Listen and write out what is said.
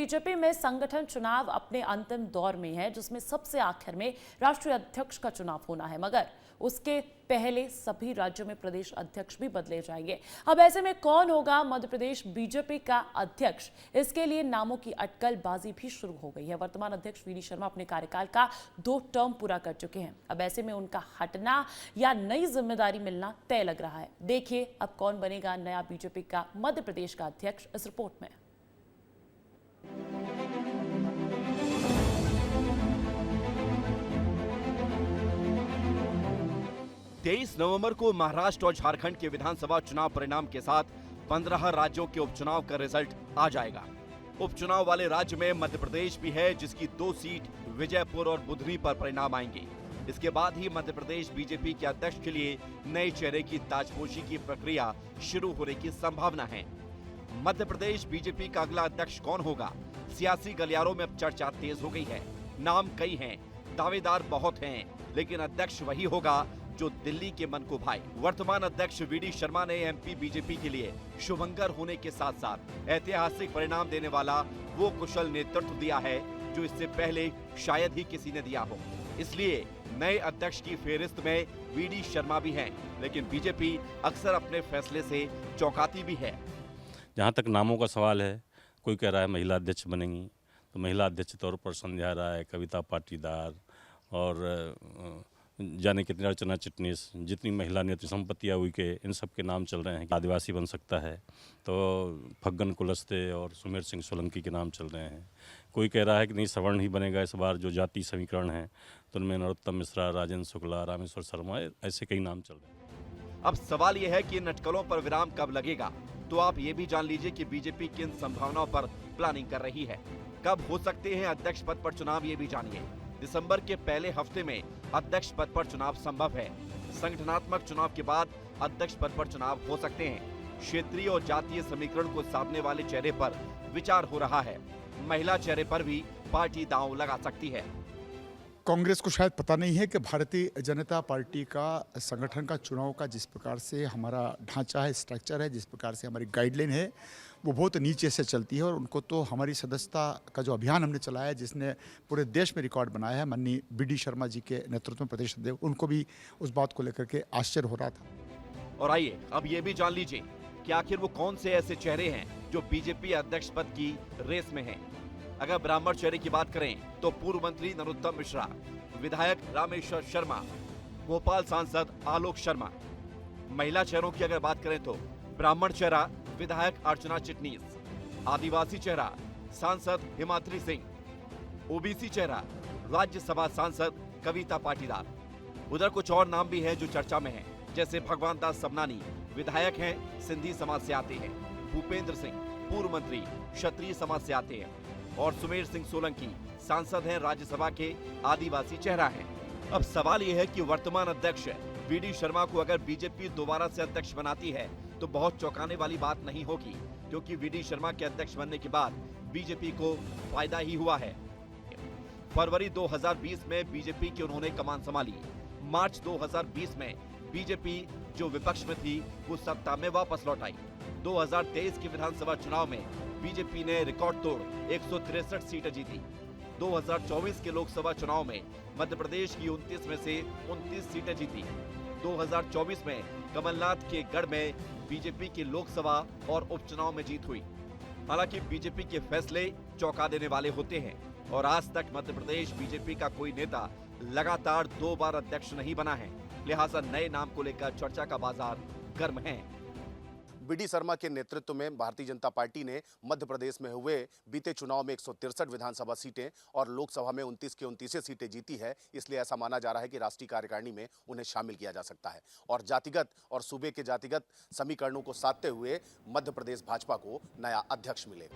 BJP में संगठन चुनाव अपने अंतिम दौर में है, जिसमें सबसे आखिर में राष्ट्रीय अध्यक्ष का चुनाव होना है, मगर उसके पहले सभी राज्यों में प्रदेश अध्यक्ष भी बदले जाएंगे। अब ऐसे में कौन होगा मध्य प्रदेश बीजेपी का अध्यक्ष, इसके लिए नामों की अटकलबाजी भी शुरू हो गई है। वर्तमान अध्यक्ष वी डी शर्मा अपने कार्यकाल का 2 टर्म पूरा कर चुके हैं। अब ऐसे में उनका हटना या नई जिम्मेदारी मिलना तय लग रहा है। देखिए अब कौन बनेगा नया बीजेपी का मध्य प्रदेश का अध्यक्ष, इस रिपोर्ट में। 23 नवंबर को महाराष्ट्र और झारखंड के विधानसभा चुनाव परिणाम के साथ 15 राज्यों के उपचुनाव का रिजल्ट आ जाएगा। उपचुनाव वाले राज्य में मध्य प्रदेश भी है, जिसकी 2 सीट विजयपुर और बुधनी पर परिणाम आएंगे। इसके बाद ही मध्य प्रदेश बीजेपी के अध्यक्ष के लिए नए चेहरे की ताजपोशी की प्रक्रिया शुरू होने की संभावना है। मध्य प्रदेश बीजेपी का अगला अध्यक्ष कौन होगा? सियासी गलियारों में अब चर्चा तेज हो गई है। नाम कई हैं, दावेदार बहुत हैं, लेकिन अध्यक्ष वही होगा जो दिल्ली के मन को भाए। वर्तमान अध्यक्ष वी डी शर्मा ने एमपी बीजेपी के लिए शुभंकर होने के साथ साथ ऐतिहासिक परिणाम देने वाला वो कुशल नेतृत्व दिया है जो इससे पहले शायद ही किसी ने दिया हो। इसलिए नए अध्यक्ष की फेहरिस्त में वी डी शर्मा भी हैं, लेकिन बीजेपी अक्सर अपने फैसले से चौंकाती भी है। जहाँ तक नामों का सवाल है, कोई कह रहा है महिला अध्यक्ष बनेंगी, तो महिला अध्यक्ष तौर पर संध्या राय, कविता पाटीदार और जाने कितनी अर्चना चिटनीस, जितनी महिला नेत्री संपत्तियाँ हुई के, इन सब के नाम चल रहे हैं। आदिवासी बन सकता है तो फग्गन कुलस्ते और सुमेर सिंह सोलंकी के नाम चल रहे हैं। कोई कह रहा है कि नहीं, सवर्ण ही बनेगा इस बार, जो जाति समीकरण है, तो उनमें नरोत्तम मिश्रा, राजेंद्र शुक्ला, रामेश्वर शर्मा, ऐसे कई नाम चल रहे हैं। अब सवाल यह है कि इन अटकलों पर विराम कब लगेगा, तो आप ये भी जान लीजिए कि बीजेपी किन संभावनाओं पर प्लानिंग कर रही है। कब हो सकते हैं अध्यक्ष पद पर चुनाव, ये भी जानिए। दिसंबर के पहले हफ्ते में अध्यक्ष पद पर चुनाव संभव है। संगठनात्मक चुनाव के बाद अध्यक्ष पद पर चुनाव हो सकते हैं। क्षेत्रीय और जातीय समीकरण को साधने वाले चेहरे पर विचार हो रहा है। महिला चेहरे पर भी पार्टी दांव लगा सकती है। कांग्रेस को शायद पता नहीं है कि भारतीय जनता पार्टी का संगठन का चुनाव का जिस प्रकार से हमारा ढांचा है, स्ट्रक्चर है, जिस प्रकार से हमारी गाइडलाइन है, वो बहुत नीचे से चलती है। और उनको तो हमारी सदस्यता का जो अभियान हमने चलाया है, जिसने पूरे देश में रिकॉर्ड बनाया है, माननीय वी डी शर्मा जी के नेतृत्व में प्रदेश अध्यक्ष, उनको भी उस बात को लेकर के आश्चर्य हो रहा था। और आइए अब ये भी जान लीजिए कि आखिर वो कौन से ऐसे चेहरे हैं जो बीजेपी अध्यक्ष पद की रेस में हैं। अगर ब्राह्मण चेहरे की बात करें तो पूर्व मंत्री नरोत्तम मिश्रा, विधायक रामेश्वर शर्मा, भोपाल सांसद आलोक शर्मा। महिला चेहरों की अगर बात करें तो ब्राह्मण चेहरा विधायक अर्चना चिटनीस, आदिवासी चेहरा सांसद हिमाद्री सिंह, ओबीसी चेहरा राज्यसभा सांसद कविता पाटीदार। उधर कुछ और नाम भी हैं जो चर्चा में हैं, जैसे भगवान दास सबनानी, विधायक हैं, सिंधी समाज से आते हैं, भूपेंद्र सिंह, पूर्व मंत्री, क्षत्रिय समाज से आते हैं, और सुमेर सिंह सोलंकी, सांसद हैं, राज्यसभा के आदिवासी चेहरा हैं। अब सवाल यह है कि वर्तमान अध्यक्ष वी डी शर्मा को अगर बीजेपी दोबारा से अध्यक्ष बनाती है तो बहुत चौंकाने वाली बात नहीं होगी, क्योंकि वी डी शर्मा के अध्यक्ष बनने के बाद बीजेपी को फायदा ही हुआ है। फरवरी 2020 में बीजेपी की उन्होंने कमान संभाली। मार्च 2020 में बीजेपी जो विपक्ष में थी वो सत्ता में वापस लौट आई। 2023 के विधानसभा चुनाव में बीजेपी ने रिकॉर्ड तोड़ 163 सीटें जीती। 2024 के लोकसभा चुनाव में मध्य प्रदेश की 29 में से 29 सीटें जीती। 2024 में कमलनाथ के गढ़ में बीजेपी के लोकसभा और उपचुनाव में जीत हुई। हालांकि बीजेपी के फैसले चौंका देने वाले होते हैं और आज तक मध्य प्रदेश बीजेपी का कोई नेता लगातार 2 बार अध्यक्ष नहीं बना है। लिहाजा नए नाम को लेकर चर्चा का बाजार गर्म है। वी डी शर्मा के नेतृत्व में भारतीय जनता पार्टी ने मध्य प्रदेश में हुए बीते चुनाव में 163 विधानसभा सीटें और लोकसभा में 29 की 29 सीटें जीती है। इसलिए ऐसा माना जा रहा है कि राष्ट्रीय कार्यकारिणी में उन्हें शामिल किया जा सकता है और जातिगत और सूबे के जातिगत समीकरणों को साधते हुए मध्य प्रदेश भाजपा को नया अध्यक्ष मिले।